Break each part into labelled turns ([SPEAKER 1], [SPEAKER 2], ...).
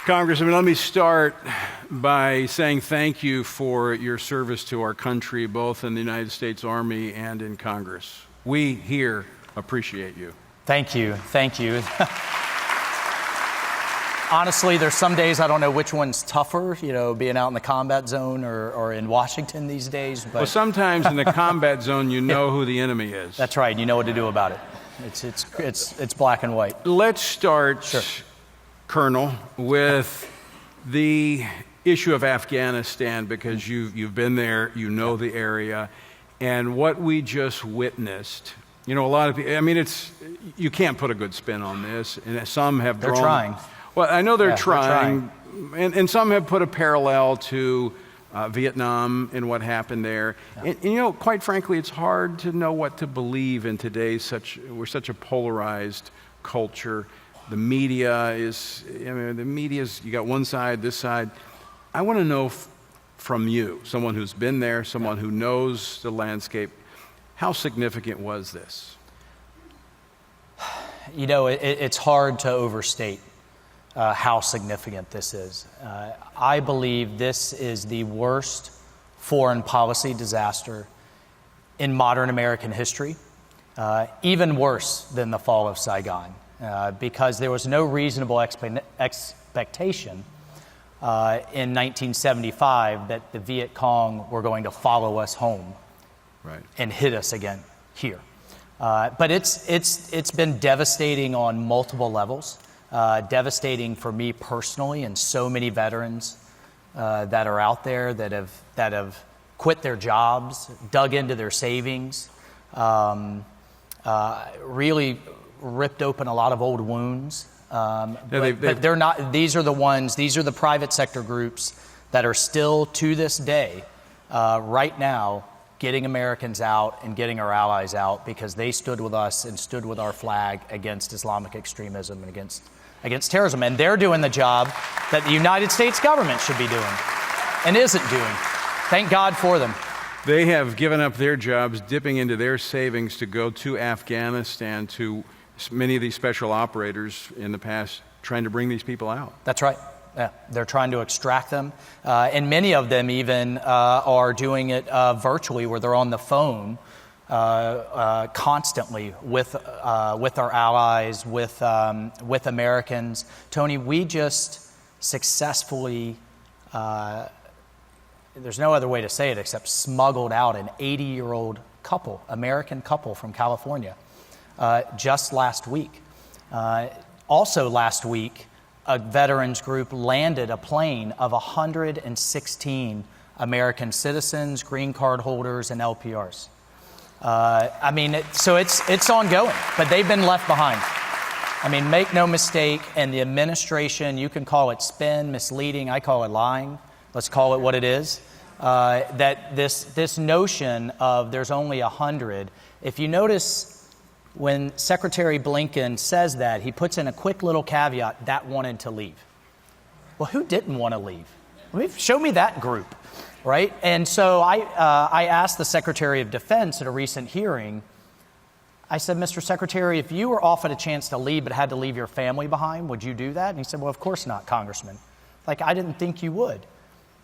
[SPEAKER 1] Congressman, let me start by saying thank you for your service to our country, both in the United States Army and in Congress. We here appreciate you.
[SPEAKER 2] Thank you. Thank you. Honestly, there's some days I don't know which one's tougher, being out in the combat zone or in Washington these days. But
[SPEAKER 1] well, sometimes in the combat zone, you know who the enemy is.
[SPEAKER 2] That's right. You know what to do about it. It's black and white.
[SPEAKER 1] Let's start,
[SPEAKER 2] Sure.
[SPEAKER 1] Colonel, with the issue of Afghanistan, because you've been there, you know the area, and what we just witnessed. A lot of people, you can't put a good spin on this, and some have
[SPEAKER 2] They're trying.
[SPEAKER 1] Well, I know they're
[SPEAKER 2] trying.
[SPEAKER 1] And some have put a parallel to Vietnam and what happened there. Yeah. And quite frankly, it's hard to know what to believe in today's we're such a polarized culture. The media is, you got one side, this side. I want to know from you, someone who's been there, someone who knows the landscape, how significant was this?
[SPEAKER 2] It's hard to overstate how significant this is. I believe this is the worst foreign policy disaster in modern American history, even worse than the fall of Saigon, because there was no reasonable expectation in 1975 that the Viet Cong were going to follow us home,
[SPEAKER 1] right,
[SPEAKER 2] and hit us again here. But it's been devastating on multiple levels. Devastating for me personally, and so many veterans that are out there that have quit their jobs, dug into their savings, really ripped open a lot of old wounds. But they're not. These are the private sector groups that are still to this day, right now, getting Americans out and getting our allies out, because they stood with us and stood with our flag against Islamic extremism and against terrorism. And they're doing the job that the United States government should be doing and isn't doing. Thank God for them.
[SPEAKER 1] They have given up their jobs, dipping into their savings to go to Afghanistan, to many of these special operators in the past, trying to bring these people out.
[SPEAKER 2] That's right. Yeah, they're trying to extract them. And many of them even are doing it virtually, where they're on the phone constantly with our allies, with Americans. Tony, we just successfully, there's no other way to say it except smuggled out an 80-year-old couple, American couple from California, just last week. Also last week, a veterans group landed a plane of 116 American citizens, green card holders, and LPRs. So it's ongoing, but they've been left behind. Make no mistake, and the administration, you can call it spin, misleading, I call it lying. Let's call it what it is. That this notion of there's only 100, if you notice, when Secretary Blinken says that, he puts in a quick little caveat, that wanted to leave. Well, who didn't want to leave? Show me that group, right? And so I asked the Secretary of Defense at a recent hearing, I said, Mr. Secretary, if you were offered a chance to leave but had to leave your family behind, would you do that? And he said, well, of course not, Congressman. I didn't think you would.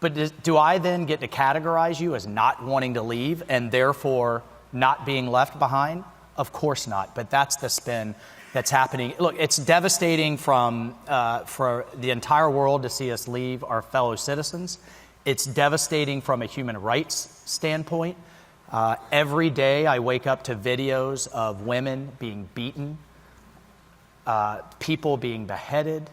[SPEAKER 2] But do I then get to categorize you as not wanting to leave and therefore not being left behind? Of course not, but that's the spin that's happening. Look, it's devastating for the entire world to see us leave our fellow citizens. It's devastating from a human rights standpoint. Every day I wake up to videos of women being beaten, people being beheaded,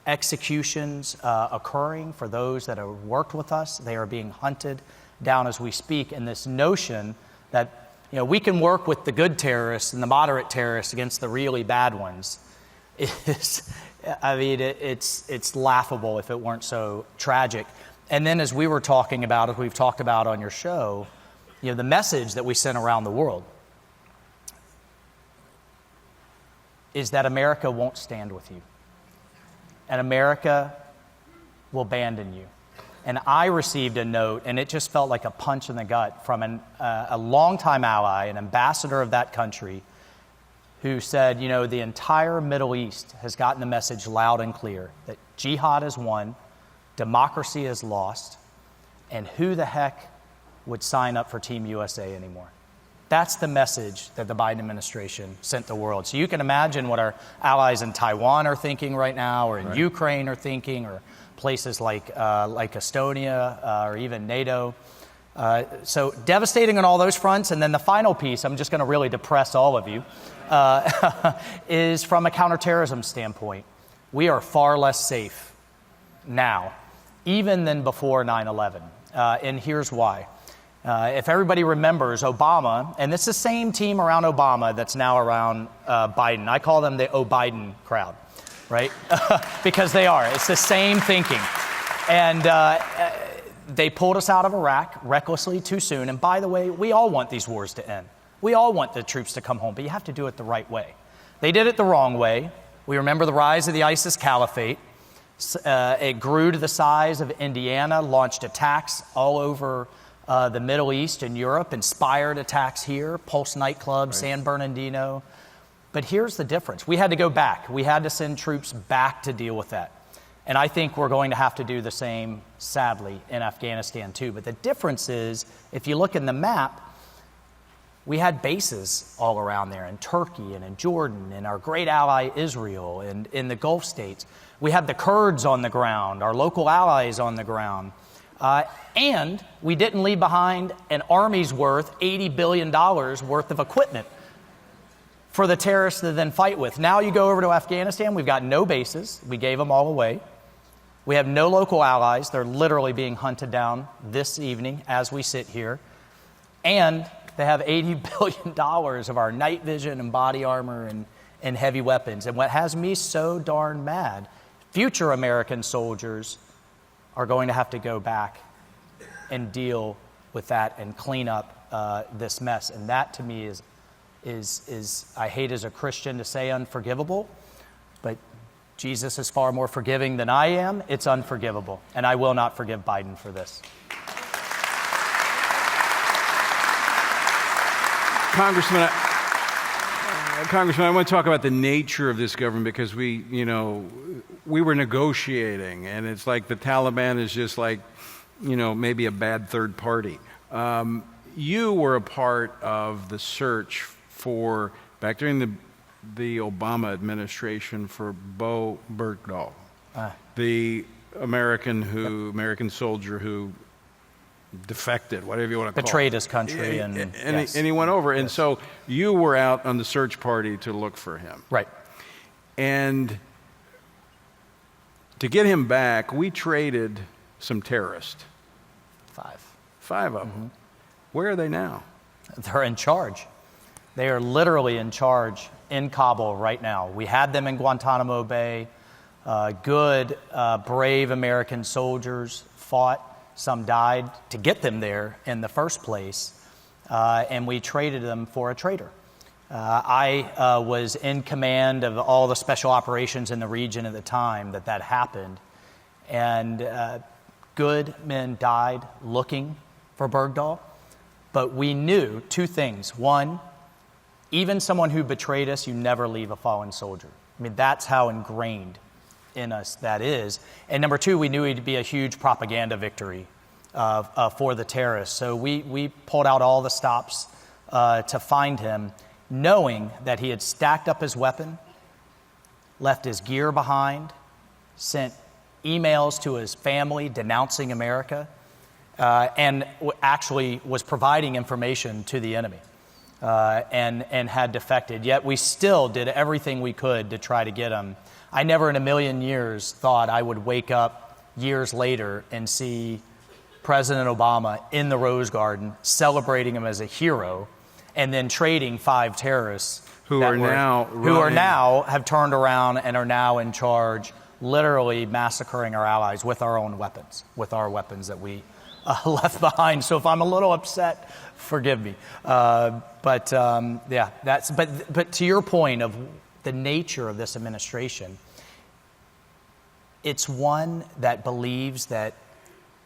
[SPEAKER 2] executions occurring for those that have worked with us. They are being hunted down as we speak. And this notion that we can work with the good terrorists and the moderate terrorists against the really bad ones it's laughable if it weren't so tragic. And then as we've talked about on your show, the message that we sent around the world is that America won't stand with you. And America will abandon you. And I received a note, and it just felt like a punch in the gut from a longtime ally, an ambassador of that country, who said, you know, the entire Middle East has gotten the message loud and clear that jihad has won, democracy is lost, and who the heck would sign up for Team USA anymore? That's the message that the Biden administration sent the world. So you can imagine what our allies in Taiwan are thinking right now, or in Ukraine are thinking, or places like Estonia, or even NATO. So devastating on all those fronts. And then the final piece, I'm just going to really depress all of you, is from a counterterrorism standpoint. We are far less safe now, even than before 9/11. And here's why. If everybody remembers Obama, and it's the same team around Obama that's now around Biden. I call them the O'Biden crowd, right? Because they are. It's the same thinking. And they pulled us out of Iraq recklessly too soon. And by the way, we all want these wars to end. We all want the troops to come home, but you have to do it the right way. They did it the wrong way. We remember the rise of the ISIS caliphate. It grew to the size of Indiana, launched attacks all over the Middle East and Europe, inspired attacks here, Pulse nightclub, San Bernardino. But here's the difference. We had to go back. We had to send troops back to deal with that. And I think we're going to have to do the same, sadly, in Afghanistan too. But the difference is, if you look in the map, we had bases all around there in Turkey and in Jordan and our great ally Israel and in the Gulf states. We had the Kurds on the ground, our local allies on the ground. And we didn't leave behind an army's worth, $80 billion worth of equipment for the terrorists to then fight with. Now you go over to Afghanistan, we've got no bases. We gave them all away. We have no local allies. They're literally being hunted down this evening as we sit here. And they have $80 billion of our night vision and body armor and heavy weapons. And what has me so darn mad, future American soldiers are going to have to go back and deal with that and clean up this mess. And that to me is I hate as a Christian to say unforgivable, but Jesus is far more forgiving than I am. It's unforgivable. And I will not forgive Biden for this.
[SPEAKER 1] Congressman, I want to talk about the nature of this government, because we were negotiating, and it's like the Taliban is just like, maybe a bad third party. You were a part of the search for, back during the Obama administration, for Bo Bergdahl, the American soldier who defected, whatever you want to call it.
[SPEAKER 2] Betrayed his country.
[SPEAKER 1] And he went over. And so you were out on the search party to look for him.
[SPEAKER 2] Right.
[SPEAKER 1] And to get him back, we traded some terrorists. 5 of them. Where are they now?
[SPEAKER 2] They're in charge. They are literally in charge in Kabul right now. We had them in Guantanamo Bay. Good, brave American soldiers fought. Some died to get them there in the first place, and we traded them for a traitor. I was in command of all the special operations in the region at the time that happened, and good men died looking for Bergdahl, but we knew two things. One, even someone who betrayed us, you never leave a fallen soldier. I mean, that's how ingrained in us that is. And number two, we knew it'd be a huge propaganda victory for the terrorists. So we pulled out all the stops to find him, knowing that he had stacked up his weapon, left his gear behind, sent emails to his family denouncing America, and actually was providing information to the enemy, and had defected. Yet we still did everything we could to try to get him. I never in a million years thought I would wake up years later and see President Obama in the Rose Garden celebrating him as a hero, and then trading 5 terrorists who now have turned around and are now in charge, literally massacring our allies with our own weapons, with our weapons that we left behind. So if I'm a little upset, forgive me. But to your point of the nature of this administration, it's one that believes that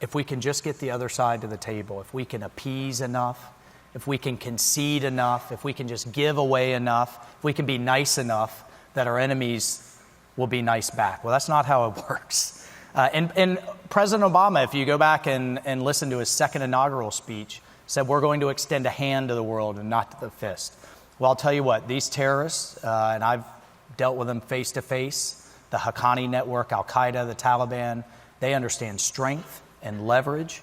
[SPEAKER 2] if we can just get the other side to the table, if we can appease enough, if we can concede enough, if we can just give away enough, if we can be nice enough that our enemies will be nice back. Well, that's not how it works. And President Obama, if you go back and listen to his second inaugural speech, said we're going to extend a hand to the world and not the fist. Well, I'll tell you what, these terrorists, and I've dealt with them face to face, the Haqqani network, Al-Qaeda, the Taliban, they understand strength and leverage.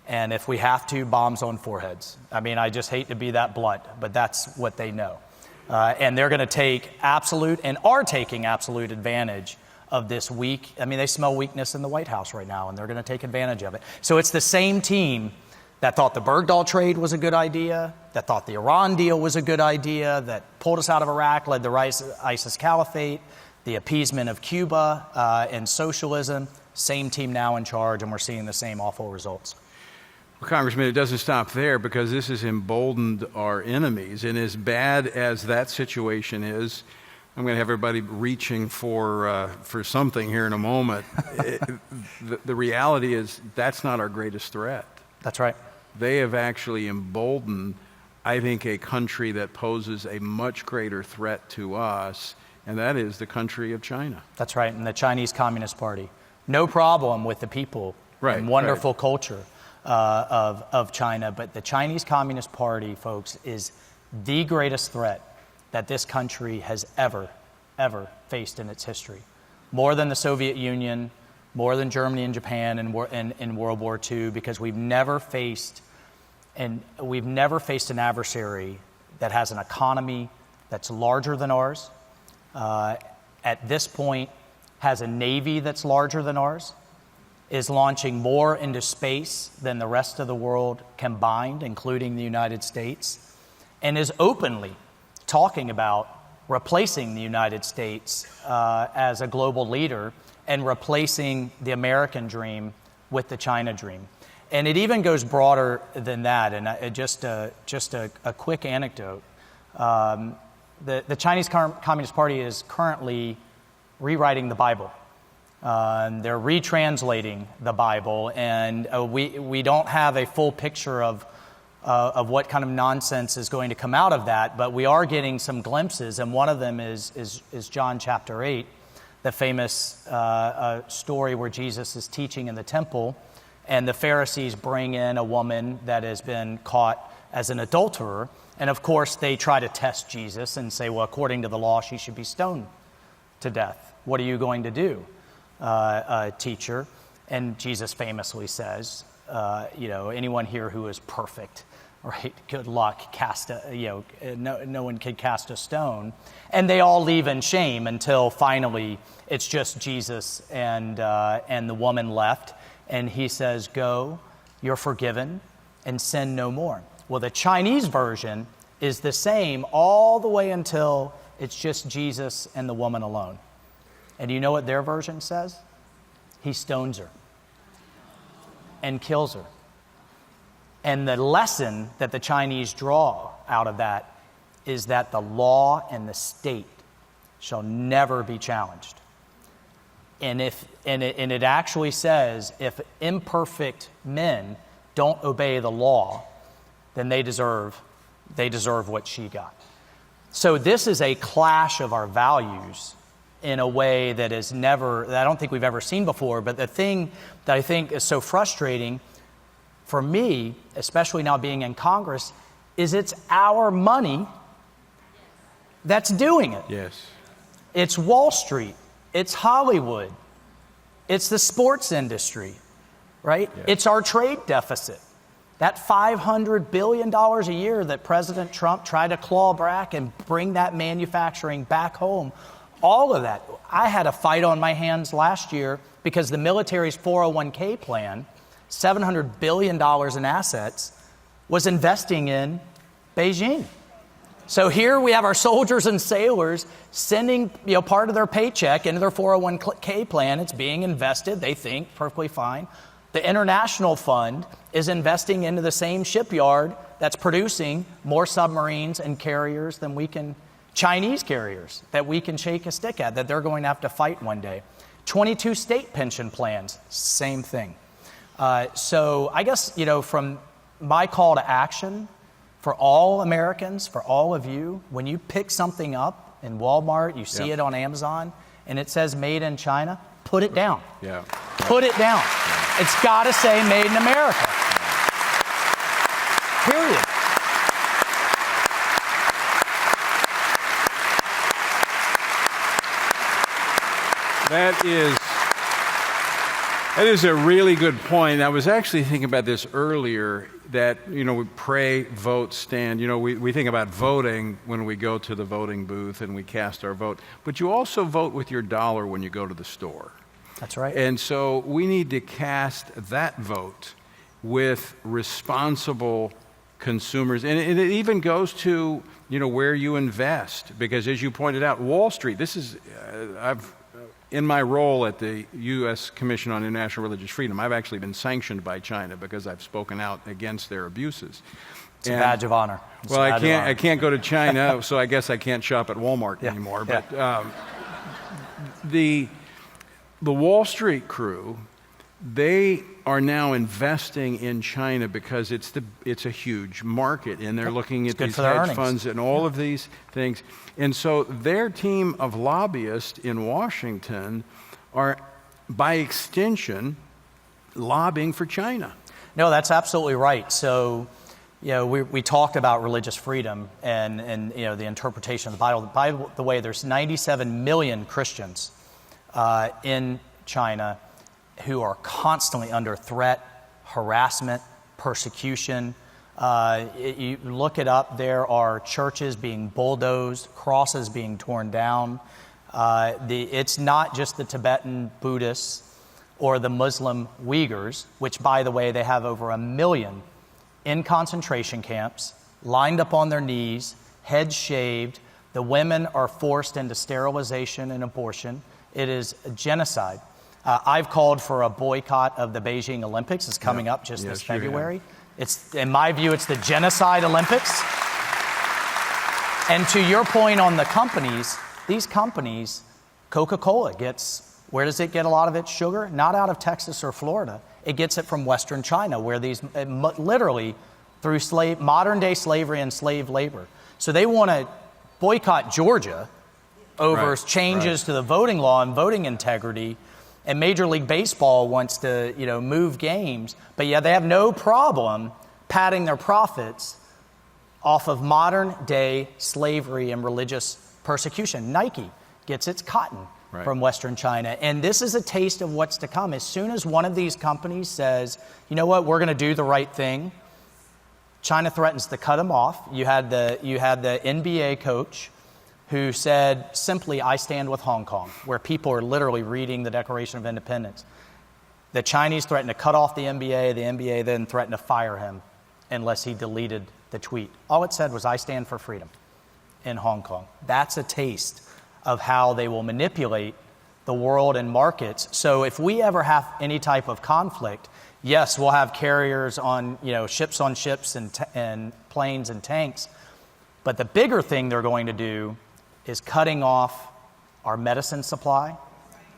[SPEAKER 2] And if we have to, bombs on foreheads. I mean, I just hate to be that blunt, but that's what they know. And they're going to take absolute, and are taking absolute advantage of this weak. I mean, they smell weakness in the White House right now, and they're going to take advantage of it. So it's the same team that thought the Bergdahl trade was a good idea, that thought the Iran deal was a good idea, that pulled us out of Iraq, led the ISIS caliphate, the appeasement of Cuba, and socialism. Same team now in charge, and we're seeing the same awful results.
[SPEAKER 1] Well, Congressman, it doesn't stop there, because this has emboldened our enemies. And as bad as that situation is, I'm going to have everybody reaching for something here in a moment. The reality is that's not our greatest threat.
[SPEAKER 2] That's right.
[SPEAKER 1] They have actually emboldened, I think, a country that poses a much greater threat to us, and that is the country of China.
[SPEAKER 2] That's right, and the Chinese Communist Party. No problem with the people and wonderful culture of China, but the Chinese Communist Party, folks, is the greatest threat that this country has ever faced in its history. More than the Soviet Union, more than Germany and Japan in World War II, because we've never faced an adversary that has an economy that's larger than ours, at this point has a navy that's larger than ours, is launching more into space than the rest of the world combined, including the United States, and is openly talking about replacing the United States as a global leader and replacing the American dream with the China dream. And it even goes broader than that. And just a quick anecdote. The Chinese Communist Party is currently rewriting the Bible. They're retranslating the Bible, and we don't have a full picture of what kind of nonsense is going to come out of that, but we are getting some glimpses, and one of them is John chapter 8, the famous story where Jesus is teaching in the temple, and the Pharisees bring in a woman that has been caught as an adulterer, and of course they try to test Jesus and say, well, according to the law, she should be stoned to death. What are you going to do, teacher? And Jesus famously says, anyone here who is perfect, right? Good luck. No one can cast a stone. And they all leave in shame until finally it's just Jesus and the woman left. And he says, go, you're forgiven, and sin no more. Well, the Chinese version is the same all the way until it's just Jesus and the woman alone. And you know what their version says? He stones her and kills her. And the lesson that the Chinese draw out of that is that the law and the state shall never be challenged. And it actually says if imperfect men don't obey the law, then they deserve what she got. So this is a clash of our values in a way that I don't think we've ever seen before. But the thing that I think is so frustrating for me, especially now being in Congress, is it's our money that's doing it.
[SPEAKER 1] Yes.
[SPEAKER 2] It's Wall Street. It's Hollywood. It's the sports industry, right? Yeah. It's our trade deficit. That $500 billion a year that President Trump tried to claw back and bring that manufacturing back home, all of that. I had a fight on my hands last year because the military's 401k plan, $700 billion in assets, was investing in Beijing. So here we have our soldiers and sailors sending part of their paycheck into their 401k plan. It's being invested, they think, perfectly fine. The International Fund is investing into the same shipyard that's producing more submarines and carriers than Chinese carriers that we can shake a stick at, that they're going to have to fight one day. 22 state pension plans, same thing. So I guess, from my call to action for all Americans, for all of you, when you pick something up in Walmart, you see it on Amazon, and it says made in China, put it down.
[SPEAKER 1] Yeah.
[SPEAKER 2] Put it down. It's got to say made in America. Period.
[SPEAKER 1] That is a really good point. I was actually thinking about this earlier, that, we pray, vote, stand. We think about voting when we go to the voting booth and we cast our vote. But you also vote with your dollar when you go to the store.
[SPEAKER 2] That's right.
[SPEAKER 1] And so we need to cast that vote with responsible consumers. And it even goes to, where you invest. Because as you pointed out, Wall Street, this is, in my role at the U.S. Commission on International Religious Freedom, I've actually been sanctioned by China because I've spoken out against their abuses.
[SPEAKER 2] It's a badge of honor.
[SPEAKER 1] Well, I can't go to China, so I guess I can't shop at Walmart anymore. But the Wall Street crew, they are now investing in China because it's a huge market, and they're looking at these hedge funds and all of these things. And so their team of lobbyists in Washington are, by extension, lobbying for China.
[SPEAKER 2] No, that's absolutely right. So, we talked about religious freedom and the interpretation of the Bible. By the way, there's 97 million Christians in China who are constantly under threat, harassment, persecution. You look it up, there are churches being bulldozed, crosses being torn down. It's not just the Tibetan Buddhists or the Muslim Uyghurs, which, by the way, they have over 1 million in concentration camps, lined up on their knees, heads shaved. The women are forced into sterilization and abortion. It is a genocide. I've called for a boycott of the Beijing Olympics. It's coming up just this February. It's, in my view, it's the Genocide Olympics. And to your point on the companies, these companies, Coca-Cola where does it get a lot of its sugar? Not out of Texas or Florida. It gets it from Western China, where these, literally through modern day slavery and slave labor. So they want to boycott Georgia over changes to the voting law and voting integrity. And Major League Baseball wants to, move games, but they have no problem padding their profits off of modern day slavery and religious persecution. Nike gets its cotton from Western China. And this is a taste of what's to come. As soon as one of these companies says, you know what, we're going to do the right thing, China threatens to cut them off. You had the NBA coach who said simply, I stand with Hong Kong, where people are literally reading the Declaration of Independence. The Chinese threatened to cut off the NBA then threatened to fire him unless he deleted the tweet. All it said was, I stand for freedom in Hong Kong. That's a taste of how they will manipulate the world and markets. So if we ever have any type of conflict, yes, we'll have carriers on, ships and planes and tanks. But the bigger thing they're going to do is cutting off our medicine supply.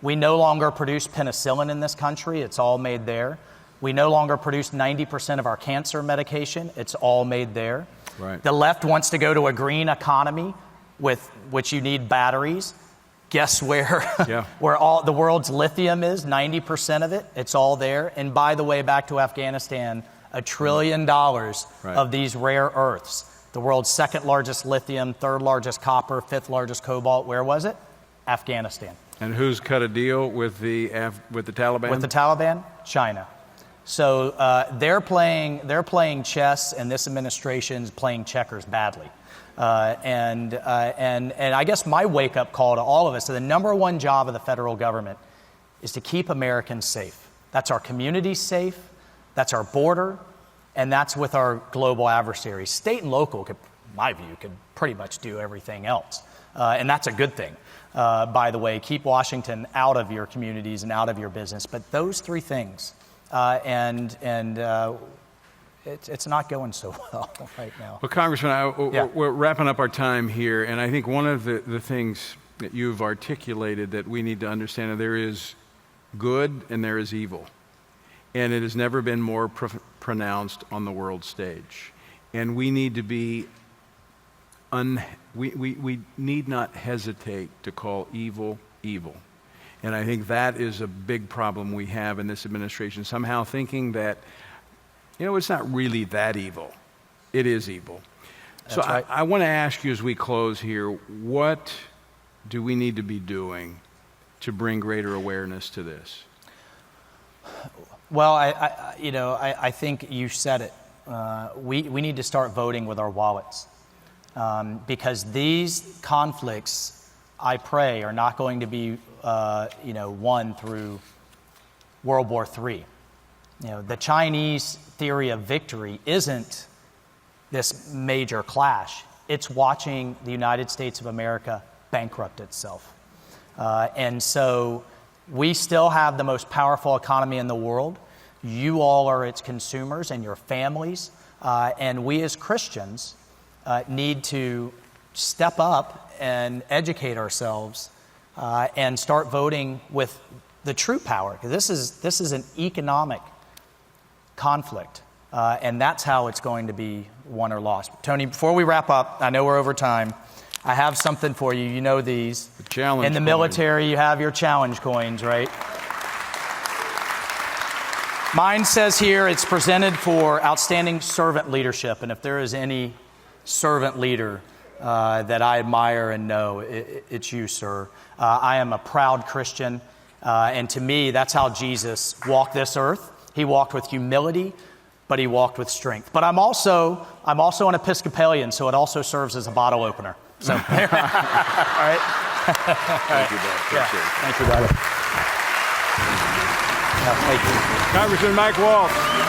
[SPEAKER 2] We no longer produce penicillin in this country. It's all made there. We no longer produce 90% of our cancer medication. It's all made there.
[SPEAKER 1] Right.
[SPEAKER 2] The left wants to go to a green economy with which you need batteries. Guess where where all the world's lithium is? 90% of it. It's all there. And by the way, back to Afghanistan, $1 trillion of these rare earths. The world's second largest lithium, third largest copper, fifth largest cobalt. Where was it? Afghanistan.
[SPEAKER 1] And who's cut a deal with the Taliban?
[SPEAKER 2] With the Taliban? China. So they're playing chess, and this administration's playing checkers badly. And I guess my wake-up call to all of us, so the number one job of the federal government is to keep Americans safe. That's our communities safe. That's our border. And that's with our global adversaries. State and local, in my view, could pretty much do everything else. And that's a good thing, by the way. Keep Washington out of your communities and out of your business. But those three things, it's not going so well right now.
[SPEAKER 1] Well, Congressman, we're wrapping up our time here. And I think one of the things that you've articulated that we need to understand, there is good and there is evil. And it has never been more pronounced on the world stage. And we need to be, we need not hesitate to call evil, evil. And I think that is a big problem we have in this administration, somehow thinking that, it's not really that evil. It is evil.
[SPEAKER 2] That's right.
[SPEAKER 1] I want to ask you as we close here, what do we need to be doing to bring greater awareness to this?
[SPEAKER 2] Well, I think you said it. We need to start voting with our wallets, because these conflicts, I pray, are not going to be won through World War III. The Chinese theory of victory isn't this major clash. It's watching the United States of America bankrupt itself. And so we still have the most powerful economy in the world. You all are its consumers and your families. And we as Christians need to step up and educate ourselves and start voting with the true power. This is an economic conflict. And that's how it's going to be won or lost. Tony, before we wrap up, I know we're over time. I have something for you. You know these.
[SPEAKER 1] The challenge
[SPEAKER 2] in the
[SPEAKER 1] coin.
[SPEAKER 2] Military, you have your challenge coins, right? Mine says here it's presented for outstanding servant leadership. And if there is any servant leader that I admire and know, it's you, sir. I am a proud Christian. And to me, that's how Jesus walked this earth. He walked with humility, but he walked with strength. But I'm also an Episcopalian, so it also serves as a bottle opener. So, all right.
[SPEAKER 1] Thank you, Bob. Appreciate it.
[SPEAKER 2] Thank you, brother. Thank you.
[SPEAKER 1] Congressman Mike Waltz.